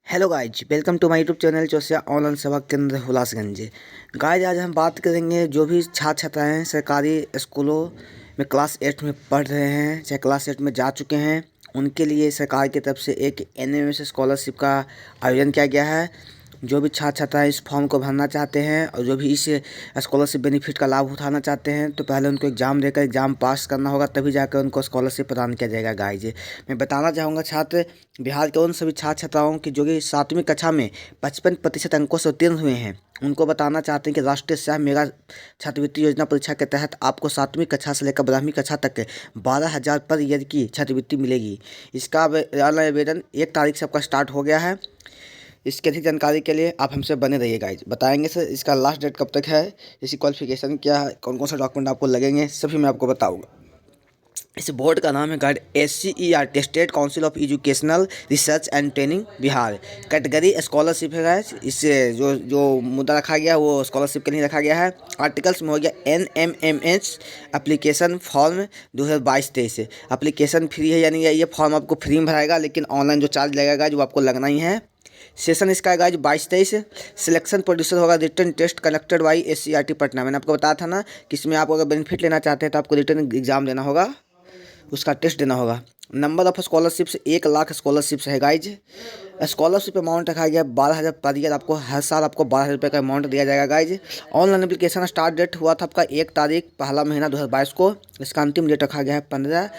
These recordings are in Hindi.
Hello guys, welcome to my YouTube channel Joshiya online Seva Kendra Hulasganj. Guys आज हम बात करेंगे जो भी छात्र छात्राएँ सरकारी स्कूलों में क्लास 8 में पढ़ रहे हैं, चाहे क्लास 8 में जा चुके हैं, उनके लिए सरकार की तरफ से एक एनएमएस स्कॉलरशिप का आयोजन किया गया है। जो भी छात्र छात्राएँ इस फॉर्म को भरना चाहते हैं और जो भी इस स्कॉलरशिप बेनिफिट का लाभ उठाना चाहते हैं, तो पहले उनको एग्ज़ाम देकर एग्ज़ाम पास करना होगा, तभी जाकर उनको स्कॉलरशिप प्रदान किया जाएगा। गाइज मैं बताना चाहूँगा छात्र बिहार के उन सभी छात्र छात्राओं की जो कि 7वीं कक्षा में 55% अंकों से उत्तीर्ण हुए हैं, उनको बताना चाहते हैं कि राष्ट्रीय सह मेगा छात्रवृत्ति योजना परीक्षा के तहत आपको 7वीं कक्षा से लेकर 12वीं कक्षा तक 12,000 पर ईयर की छात्रवृत्ति मिलेगी। इसका ऑनलाइन आवेदन 1 तारीख से आपका स्टार्ट हो गया है। इसकी अधिक जानकारी के लिए आप हमसे बने रहिए। गाइज बताएंगे सर इसका लास्ट डेट कब तक है, इसकी क्वालिफिकेशन क्या है, कौन कौन सा डॉक्यूमेंट आपको लगेंगे, सभी मैं आपको बताऊँगा। इस बोर्ड का नाम है guide SCERT, state council of educational research and training Bihar. Category scholarship है गाइज। इससे जो मुद्दा रखा गया वो स्कॉलरशिप के लिए रखा गया है। आर्टिकल्स में हो गया NMMH application form 2022-23। Application free है, यानी ये फॉर्म आपको फ्री में भराएगा, लेकिन ऑनलाइन जो चार्ज लगेगा गाइज वो आपको लगना ही है। सेशन इसका है गाइज 22-23। सिलेक्शन प्रोड्यूसर होगा written test conducted by SCERT Patna. मैंने आपको बताया था ना कि इसमें आप अगर बेनिफिट लेना चाहते हैं तो आपको रिटर्न एग्जाम देना होगा, उसका टेस्ट देना होगा। नंबर ऑफ स्कॉलरशिप से 1 लाख स्कॉलरशिप्स है गाइज। स्कॉलरशिप अमाउंट रखा गया 12,000 पर ईयर। आपको हर साल आपको 12,000 रुपये का अमाउंट दिया जाएगा guys. Online application start date हुआ था आपका 1 तारीख पहला महीना 2022 को। इसका अंतिम डेट रखा गया है 15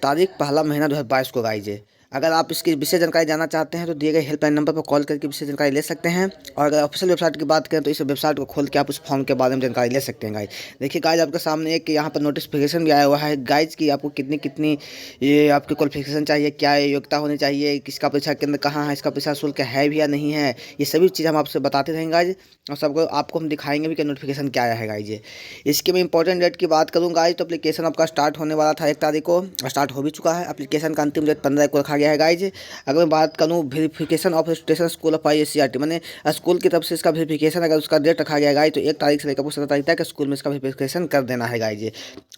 तारीख पहला महीना 2022 को गाइज। अगर आप इसकी विशेष जानकारी जानना चाहते हैं तो दिए गए हेल्पलाइन नंबर पर कॉल करके विशेष जानकारी ले सकते हैं। और अगर ऑफिशियल वेबसाइट की बात करें तो इस वेबसाइट को खोल के आप उस फॉर्म के बारे में जानकारी ले सकते हैं गाइज। देखिए गाइज आपके सामने एक यहाँ पर नोटिफिकेशन भी आया हुआ है गाइज कि आपको कितनी कितनी ये आपकी क्वालिफिकेशन चाहिए, क्या योग्यता होनी चाहिए, किसका परीक्षा केंद्र कहाँ है, इसका परीक्षा शुल्क है भी या नहीं है, ये सभी चीज़ हम आपसे बताते रहेंगे गाइज। और सबको आपको हम दिखाएंगे भी कि नोटिफिकेशन क्या आया है गाइज। इसके मैं इंपॉर्टेंट डेट की बात करूँ गाइज तो एप्लीकेशन आपका स्टार्ट होने वाला था 1 तारीख को, स्टार्ट हो भी चुका है। एप्लीकेशन का अंतिम डेट 15 को रखा गया है गाइज। अगर मैं बात करूँ verification of registration school of ISCERT, मैंने स्कूल की तरफ से इसका वेरिफिकेशन अगर उसका डेट रखा गया गाइज तो 1 तारीख से लेकर 17 तारीख तक स्कूल में इसका वेरिफिकेशन कर देना है गाइज।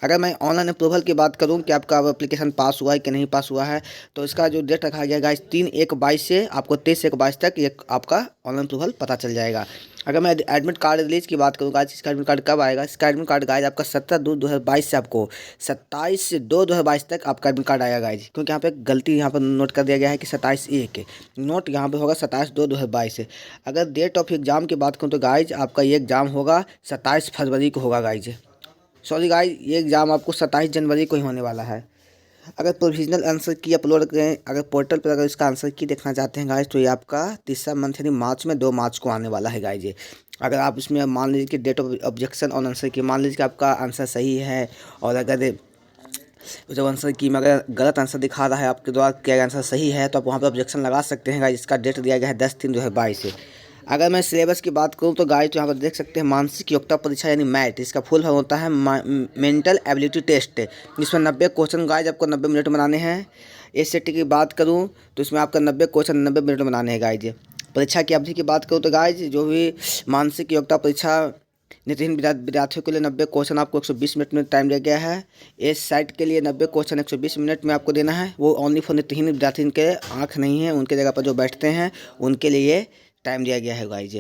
अगर मैं ऑनलाइन अप्रूवल की बात करूँ कि आपका एप्लीकेशन पास हुआ है कि नहीं पास हुआ है, तो इसका जो डेट रखा गया गाइज 3/1/22 से आपको 23/1/22 तक ये आपका ऑनलाइन अप्रूवल पता चल जाएगा। अगर मैं एडमिट कार्ड रिलीज की बात करूँ गाइज, इसका एडमिट कार्ड कब आएगा, इसका एडमिट कार्ड गाइज आपका 17/2/2022 से आपको 27/2/2022 तक आपका एडमिट कार्ड आएगा गाइज। क्योंकि यहाँ पे गलती यहाँ पर नोट कर दिया गया है कि 27/1 नोट यहाँ पे होगा 27/2/2022 से। अगर डेट ऑफ एग्ज़ाम की बात करूँ तो गाइज आपका ये एग्ज़ाम होगा 27 फरवरी को होगा गाइज। सॉरी गाइज, ये एग्ज़ाम आपको 27 जनवरी को ही होने वाला है। अगर प्रोविजनल आंसर की अपलोड करें, अगर पोर्टल पर अगर इसका आंसर की देखना चाहते हैं गाइज, तो ये आपका तीसरा मंथ यानी मार्च में 2 मार्च को आने वाला है गाइज। अगर आप इसमें मान लीजिए कि date of objection on answer key मान लीजिए कि आपका आंसर सही है, और अगर जब आंसर की में अगर गलत आंसर दिखा रहा है आपके द्वारा क्या आंसर सही है, तो आप वहाँ पर ऑब्जेक्शन लगा सकते हैं गाइज। इसका डेट दिया गया है 10/3/2022 से। अगर मैं सिलेबस की बात करूँ तो गाइज तो यहाँ पर देख सकते हैं मानसिक योग्यता परीक्षा यानी मैट, इसका फुल फॉर्म होता है मेंटल एबिलिटी टेस्ट, जिसमें 90 क्वेश्चन गाइज आपको 90 मिनट में बनाने हैं। SAT की बात करूँ तो इसमें आपका 90 क्वेश्चन 90 मिनट में बनाने हैं गाइज। परीक्षा की अवधि की बात करूँ तो गाइज जो भी मानसिक योग्यता परीक्षा नेत्रहीन विद्यार्थियों के लिए 90 क्वेश्चन आपको 120 मिनट में टाइम दिया गया है। इस साइट के लिए 90 क्वेश्चन 120 मिनट में आपको देना है। वो ओनली फॉर नेत्रहीन विद्यार्थियों के आँख नहीं है, उनके जगह पर जो बैठते हैं उनके लिए टाइम दिया गया है गाइज।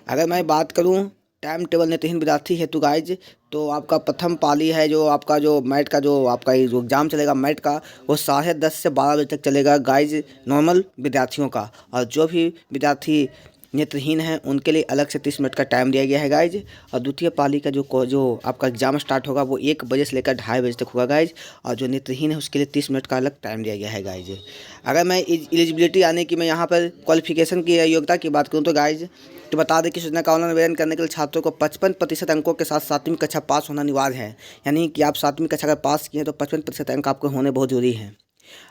अगर मैं बात करूं टाइम टेबल नेत्रहीन विद्यार्थी हेतु गाइज, तो आपका प्रथम पाली है जो आपका जो मैट का जो आपका ये जो एग्ज़ाम चलेगा मैट का, वो 10:30 से 12 बजे तक चलेगा गाइज नॉर्मल विद्यार्थियों का। और जो भी विद्यार्थी नेत्रहीन हैं उनके लिए अलग से 30 मिनट का टाइम दिया गया है गाइज। और द्वितीय पाली का जो आपका एग्ज़ाम स्टार्ट होगा वो 1 बजे से लेकर 2:30 बजे तक होगा गाइज। और जो नेत्रहीन है उसके लिए 30 मिनट का अलग टाइम दिया गया है गाइज। अगर मैं एलिजिबिलिटी यानी कि मैं यहाँ पर क्वालिफिकेशन की योग्यता की बात करूँ तो गाइज तो बता दें कि सूचना का ऑनलाइन आवेदन करने के लिए छात्रों को 55% अंकों के साथ 7वीं कक्षा पास होना अनिवार्य है। यानी कि आप 7वीं कक्षा अगर पास किए हैं तो 55% अंक आपको होने बहुत जरूरी है।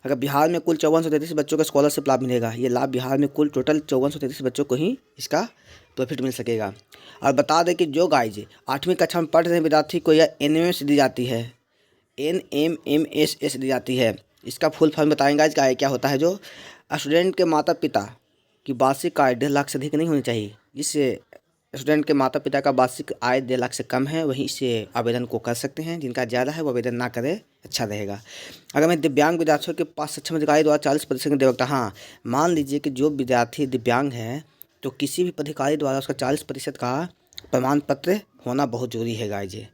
अगर बिहार में कुल 5433 बच्चों को स्कॉलरशिप लाभ मिलेगा। ये लाभ बिहार में कुल टोटल 5433 बच्चों को ही इसका प्रॉफिट मिल सकेगा। और बता दें कि जो गाइज 8वीं कक्षा में पढ़ रहे विद्यार्थी को यह NMS दी जाती है, NMMSS दी जाती है। इसका फुल फॉर्म बताएंगे गाइज क्या होता है। जो स्टूडेंट के माता पिता की वार्षिक आय 1.5 लाख से अधिक नहीं होनी चाहिए, जिससे स्टूडेंट के माता पिता का वार्षिक आय 1.5 लाख से कम है वही इसे आवेदन को कर सकते हैं। जिनका ज़्यादा है वो आवेदन ना करें, अच्छा रहेगा। अगर मैं दिव्यांग विद्यार्थियों के पास सक्षम अधिकारी द्वारा 40% की देवता, हाँ मान लीजिए कि जो विद्यार्थी दिव्यांग है तो किसी भी अधिकारी द्वारा उसका 40% का प्रमाण पत्र होना बहुत ज़रूरी है गाइज।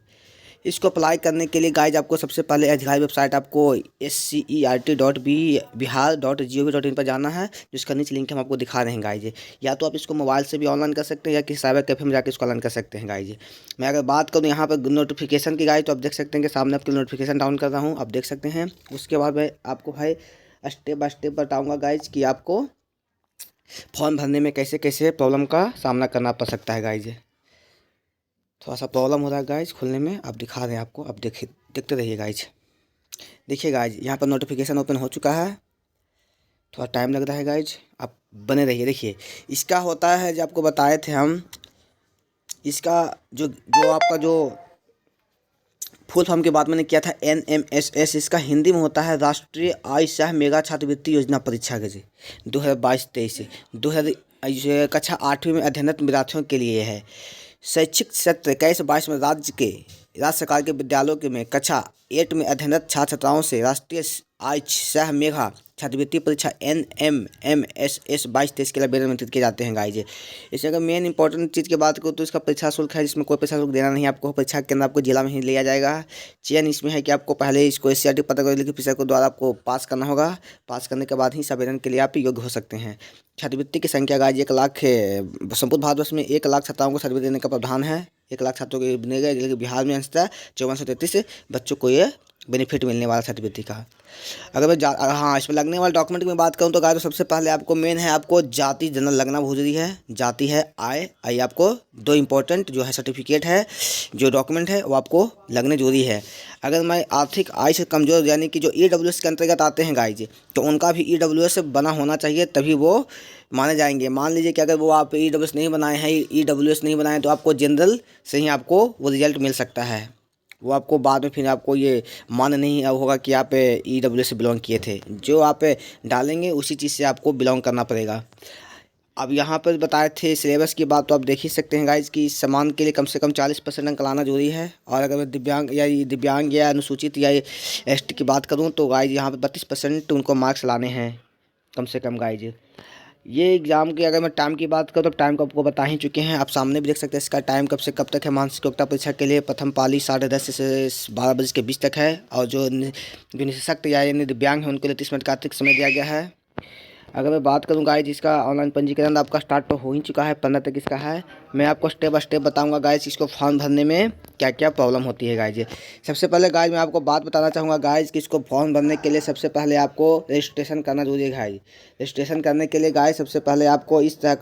इसको अप्लाई करने के लिए गाइज आपको सबसे पहले अधिकारी वेबसाइट आपको scert.bihar.gov.in पर जाना है, जिसका नीचे लिंक हम आपको दिखा रहे हैं गाइज। या तो आप इसको मोबाइल से भी ऑनलाइन कर सकते हैं या किसी साइबर कैफे में जाकर इसको ऑनलाइन कर सकते हैं गाइज। मैं अगर बात करूँ यहाँ पर नोटिफिकेशन की गाइज, तो आप देख सकते हैं कि सामने आपके नोटिफिकेशन डाउन कर रहा हूँ, आप देख सकते हैं। उसके बाद मैं आपको भाई स्टेप बाय स्टेप बताऊँगा गाइज कि आपको फॉर्म भरने में कैसे कैसे प्रॉब्लम का सामना करना पड़ सकता है गाइज। थोड़ा सा प्रॉब्लम हो रहा है गाइज खुलने में, आप दिखा रहे हैं आपको, आप देखते रहिए गाइज। देखिए गाइज यहाँ पर नोटिफिकेशन ओपन हो चुका है, थोड़ा टाइम लग रहा है गाइज, आप बने रहिए। देखिए इसका होता है जो आपको बताए थे हम, इसका जो आपका जो फुल फॉर्म की बात मैंने किया था NMSS, इसका हिंदी में होता है राष्ट्रीय आय सह मेगा छात्रवृत्ति योजना परीक्षा के 2022-23 से 2000 कक्षा 8वीं में अध्ययनरत विद्यार्थियों के लिए है। शैक्षिक सत्र 21-22 में राज्य सरकार के विद्यालयों में कक्षा 8 में अध्ययनरत छात्र छात्राओं से राष्ट्रीय आय सह मेघा छात्रवृत्ति परीक्षा NMMSS 22-23 के लिए आवेदन आमंत्रित किए जाते हैं गाइज। इसे अगर मेन इंपॉर्टेंट चीज़ की बात करूँ तो इसका परीक्षा शुल्क है, जिसमें कोई परीक्षा शुल्क देना नहीं है आपको। परीक्षा के अंदर आपको जिला में ही लिया जाएगा। चयन इसमें है कि आपको पहले इसको SCRT पता कर लिखित परीक्षा के द्वारा आपको पास करना होगा। पास करने के बाद ही इस आवेदन के लिए आप योग्य हो सकते हैं। छात्रवृत्ति की संख्या गाइज 1 लाख है। संपूर्ण भारतवर्ष में 1 लाख छात्राओं को छात्रवृत्ति देने का प्रावधान है। 1 लाख छात्रों को बनेगा, लेकिन बिहार में अंशतः 5433 बच्चों को ये बेनिफिट मिलने वाला छात्रवृत्ति का। अगर मैं हाँ इसमें लगने वाले डॉक्यूमेंट की मैं बात करूँ तो गाइस, तो सबसे पहले आपको मेन है आपको जाति जनरल लगना बहुत जरूरी है। जाति है आय आपको 2 इंपॉर्टेंट जो है सर्टिफिकेट है, जो डॉक्यूमेंट है वो आपको लगने जरूरी है। अगर मैं आर्थिक आय से कमज़ोर यानी कि जो EWS के अंतर्गत आते हैं गाइस, तो उनका भी EWS बना होना चाहिए, तभी वो माने जाएंगे। मान लीजिए कि अगर वो आप EWS नहीं बनाए हैं, EWS नहीं बनाए तो आपको जनरल से ही आपको वो रिजल्ट मिल सकता है। वो आपको बाद में फिर आपको ये मान नहीं होगा कि आप EWS से बिलोंग किए थे। जो आप डालेंगे उसी चीज़ से आपको बिलोंग करना पड़ेगा। अब यहाँ पर बताए थे सिलेबस की बात, तो आप देख ही सकते हैं गाइज कि समान के लिए कम से कम 40% अंक लाना जरूरी है। और अगर मैं दिव्यांग या अनुसूचित या ST की बात करूँ तो गाइज यहाँ पर 32% उनको मार्क्स लाने हैं कम से कम गाइज। ये एग्ज़ाम की अगर मैं टाइम की बात करूँ तो टाइम को आपको बता ही चुके हैं, आप सामने भी देख सकते हैं। इसका टाइम कब से कब तक है। मानसिक योग्यता परीक्षा के लिए प्रथम पाली 10:30 से 12 बजे के बीच तक है। और जो निःशक्त या यानी दिव्यांग है उनके लिए 30 मिनट का अतिरिक्त समय दिया गया है। अगर मैं बात करूँ गाइज, इसका ऑनलाइन पंजीकरण आपका स्टार्ट तो हो ही चुका है, 15 तक इसका है। मैं आपको स्टेप बाय स्टेप बताऊंगा गाइज इसको फॉर्म भरने में क्या क्या प्रॉब्लम होती है गाइज। सबसे पहले गाइज मैं आपको बात बताना चाहूँगा गाइज कि इसको फॉर्म भरने के लिए सबसे पहले आपको रजिस्ट्रेशन करना जरूरी है गाइज। रजिस्ट्रेशन करने के लिए गाइज सबसे पहले आपको इस तरह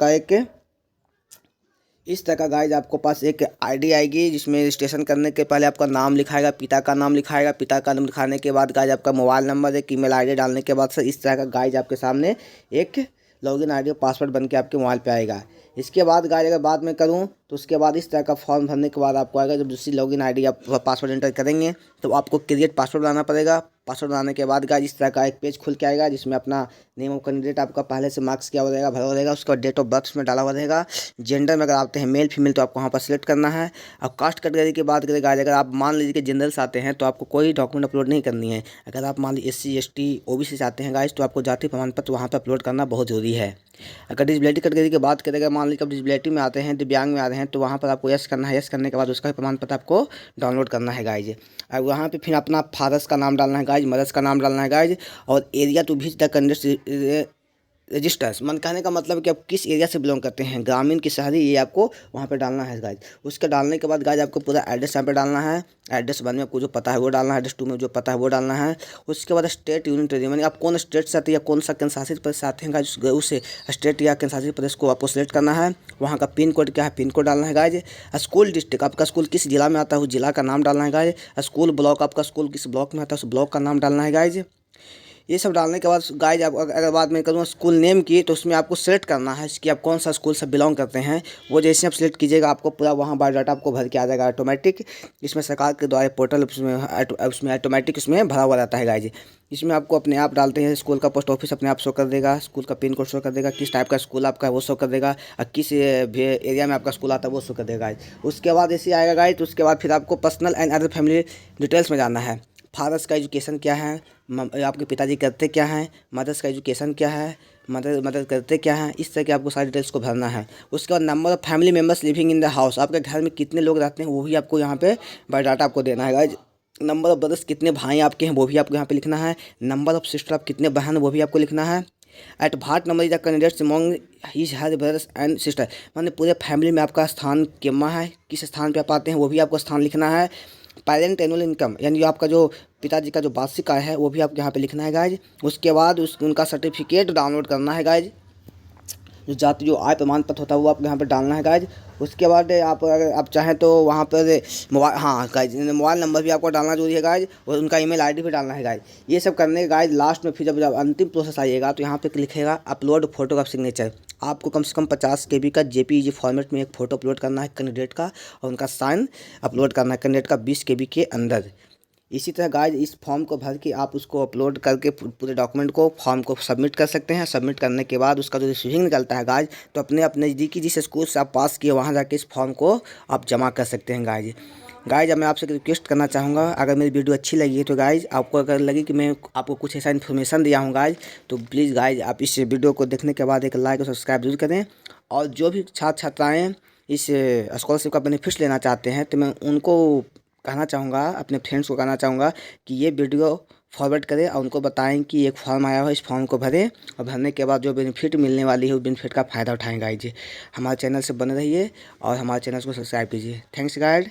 का गाइज आपको पास एक ID आएगी, जिसमें रजिस्ट्रेशन करने के पहले आपका नाम लिखाएगा, पिता का नाम लिखाएगा। पिता का नाम लिखाने के बाद गाइज आपका मोबाइल नंबर, एक ईमेल ID डालने के बाद से इस तरह का गाइज आपके सामने एक लॉगिन ID और पासवर्ड बन के आपके मोबाइल पे आएगा। इसके बाद गाइज अगर बात मैं करूं तो उसके बाद इस तरह का फॉर्म भरने के बाद आपको आएगा, जब दूसरी लॉगिन ID आप पासवर्ड एंटर करेंगे तो आपको क्रिएट पासवर्ड बनाना पड़ेगा। पासवर्ड बनाने के बाद गाइज इस तरह का एक पेज खुल के आएगा, जिसमें अपना नेम ऑफ कैंडिडेट आपका पहले से मार्क्स किया हुआ रहेगा, भरा हुआ रहेगा। उसके बाद डेट ऑफ बर्थ में डाला हुआ रहेगा। जेंडर में अगर आते हैं मेल फीमेल तो आपको वहाँ पर सिलेक्ट करना है। अब कास्ट कैटेगरी की बात करें गाइज, अगर आप मान लीजिए कि जनरल से आते हैं तो आपको कोई डॉक्यूमेंट अपलोड नहीं करनी है। अगर आप मान लीजिए SC ST OBC से आते हैं गाइज तो आपको जाति प्रमाण पत्र वहाँ पर अपलोड करना बहुत जरूरी है। अगर डिसेबिलिटी कैटेगरी की बात करें, मान लीजिए आप डिसेबिलिटी में आते हैं, दिव्यांग में आ रहे हैं, तो वहाँ पर आपको यस करना है। यस करने के बाद उसका प्रमाण पत्र आपको डाउनलोड करना है गाइज। अब वहाँ पे फिर अपना फादर्स का नाम डालना है गाइज, मदर्स का नाम डालना है गाइज, और area to which the candidate registers. मन कहने का मतलब कि आप किस एरिया से बिलोंग करते हैं, ग्रामीण की शहरी, ये आपको वहाँ पे डालना है गाइज। उसके डालने के बाद गाइज आपको पूरा एड्रेस यहाँ पे डालना है। एड्रेस 1 में आपको जो पता है वो डालना है, एड्रेस 2 में जो पता है वो डालना है। उसके बाद स्टेट यूनियन टेरिटरी, यानी आप कौन स्टेट से आते हैं या कौन सा केंद्रशासित प्रदेश से आते हैं गाइज, उस स्टेट या केंद्रशासित प्रदेश को आपको सिलेक्ट करना है। वहाँ का पिन कोड क्या है, पिन कोड डालना है गाइज। स्कूल डिस्ट्रिक्ट, आपका स्कूल किस जिला में आता है उस जिला का नाम डालना है गाइज। स्कूल ब्लॉक, आपका स्कूल किस ब्लॉक में आता है उस ब्लॉक का नाम डालना है गाइज। ये सब डालने के बाद गाइज आप अगर बात मैं करूँ स्कूल नेम की, तो उसमें आपको सेलेक्ट करना है कि आप कौन सा स्कूल से बिलोंग करते हैं। वो जैसे आप सेलेक्ट कीजिएगा आपको पूरा वहाँ बायोडाटा आपको भर के आ जाएगा ऑटोमेटिक। इसमें सरकार के द्वारा पोर्टल उसमें ऑटोमेटिक उसमें भरा हुआ रहता है गाइज। इसमें आपको अपने आप डालते हैं स्कूल का पोस्ट ऑफिस अपने आप शो कर देगा, स्कूल का पिन कोड शो कर देगा, किस टाइप का स्कूल आपका है वो शो कर देगा, और किस एरिया में आपका स्कूल आता है वो शो कर देगा गाइज। उसके बाद ऐसे आएगा गाइज, तो उसके बाद फिर आपको personal and other family details में जाना है। फादर्स का एजुकेशन क्या है, आपके पिताजी करते क्या हैं, मदर्स का एजुकेशन क्या है, मदर करते क्या हैं, इस तरह के आपको सारी डिटेल्स को भरना है। उसके बाद number of family members living in the house, आपके घर में कितने लोग रहते हैं वो भी आपको यहाँ पे बायोडाटा आपको देना है गाइज। नंबर ऑफ ब्रदर्स, कितने भाई आपके हैं वो भी आपको यहाँ पे लिखना है। नंबर ऑफ सिस्टर, आप कितने बहन वो भी आपको लिखना है। एट भाट number is the candidate's among his her brothers and sister, माने पूरे फैमिली में आपका स्थान कितना है, किस स्थान पे आप आते हैं वो भी आपको स्थान लिखना है। पेरेंट एनुअल इनकम, यानी आपका जो पिताजी का जो वार्षिक आय है वो भी आपको यहाँ पे लिखना है गाइज। उसके बाद उनका सर्टिफिकेट डाउनलोड करना है गाइज, जो आय प्रमाण पत्र होता है वो आपको यहाँ पर डालना है गाइज। उसके बाद आप अगर आप चाहें तो वहाँ पर मोबाइल, हाँ गाइज, मोबाइल नंबर भी आपको डालना जरूरी है गाइज, और उनका ईमेल आईडी भी डालना है गाइज। ये सब करने के गाइज लास्ट में फिर जब अंतिम प्रोसेस आइएगा तो यहाँ पे लिखेगा अपलोड फोटो का सिग्नेचर। आपको कम से कम 50 KB का JPEG फॉर्मेट में एक फ़ोटो अपलोड करना है कैंडिडेट का, और उनका साइन अपलोड करना है कैंडिडेट का 20 KB के अंदर। इसी तरह गाइज इस फॉर्म को भर के आप उसको अपलोड करके पूरे डॉक्यूमेंट को फॉर्म को सबमिट कर सकते हैं। सबमिट करने के बाद उसका जो रिसीविंग निकलता है गाइज, तो अपने नज़दीकी जिस स्कूल से आप पास किए वहाँ जाके इस फॉर्म को आप जमा कर सकते हैं गाइज। गाइज अब मैं आपसे रिक्वेस्ट करना चाहूँगा, अगर मेरी वीडियो अच्छी लगी है तो गाइज आपको अगर लगे कि मैं आपको कुछ ऐसा इन्फॉर्मेशन दिया हूँ गाइज, तो प्लीज़ गाइज आप इस वीडियो को देखने के बाद एक लाइक और सब्सक्राइब जरूर करें। और जो भी छात्र छात्राएँ इस स्कॉलरशिप का बेनिफिट्स लेना चाहते हैं, तो मैं उनको कहना चाहूँगा, अपने फ्रेंड्स को कहना चाहूँगा कि ये वीडियो फॉरवर्ड करें और उनको बताएं कि एक फॉर्म आया हो, इस फॉर्म को भरें, और भरने के बाद जो बेनिफिट मिलने वाली है उस बेनिफिट का फ़ायदा उठाएं गाइज। हमारे चैनल से बने रहिए और हमारे चैनल को सब्सक्राइब कीजिए। Thanks guide.